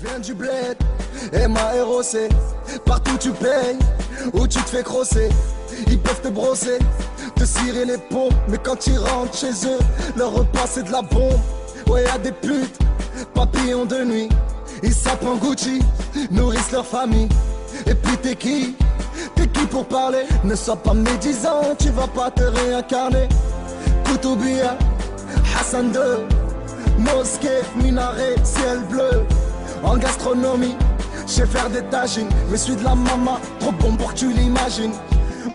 viens du bled, MAROC, partout tu payes, ou tu te fais crosser. Ils peuvent te brosser, te cirer les pompes, mais quand tu rentres chez eux, leur repas c'est de la bombe. Ouais, y'a des putes, papillons de nuit, ils sapent en Gucci, nourrissent leur famille. Et puis t'es qui pour parler? Ne sois pas médisant, tu vas pas te réincarner. Koutoubia, Hassan II, mosquée, minaret, ciel bleu. En gastronomie, je sais faire des tagines, mais suis de la mama, trop bon pour que tu l'imagines.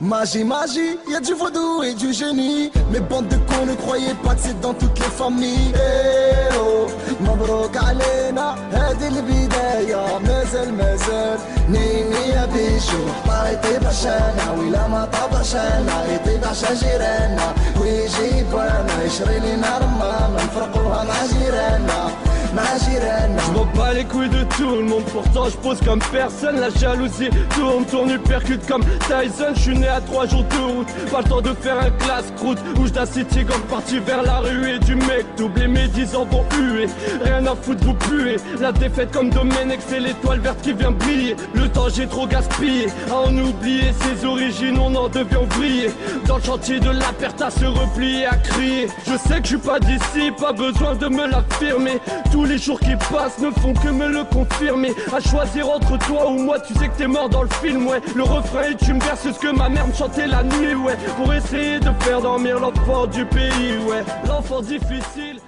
Magie, magie, y'a du vaudou et du génie. Mais bande de cons, ne croyez pas que c'est dans toutes les familles. Eh oh, مبروك علينا هذه البداية. مازال نيني يا بيشو الله يطيب عشانا، وإلا ما طاب عشانا يطيب عشان جيراننا. ويجيب وانا يشري لينا رمانة نفرقوها مع جيراننا. Je m'en bats les couilles de tout le monde, pourtant je pose comme personne. La jalousie tourne, percute comme Tyson. Je suis né à 3 jours de route, pas le temps de faire un classe croûte. Où d'un city gang parti vers la rue et du mec double. Les médisants vont huer, rien à foutre vous puez. La défaite comme Domenech, c'est l'étoile verte qui vient briller. Le temps j'ai trop gaspillé, à en oublier ses origines, on en devient ouvrier. Dans le chantier de la perte à se replier, à crier. Je sais que je suis pas d'ici, pas besoin de me l'affirmer. Tous les jours qui passent ne font que me le confirmer. À choisir entre toi ou moi, tu sais que t'es mort dans le film, ouais. Le refrain et tu me verses ce que ma mère me chantait la nuit, ouais. Pour essayer de faire dormir l'enfant du pays, ouais. L'enfant difficile.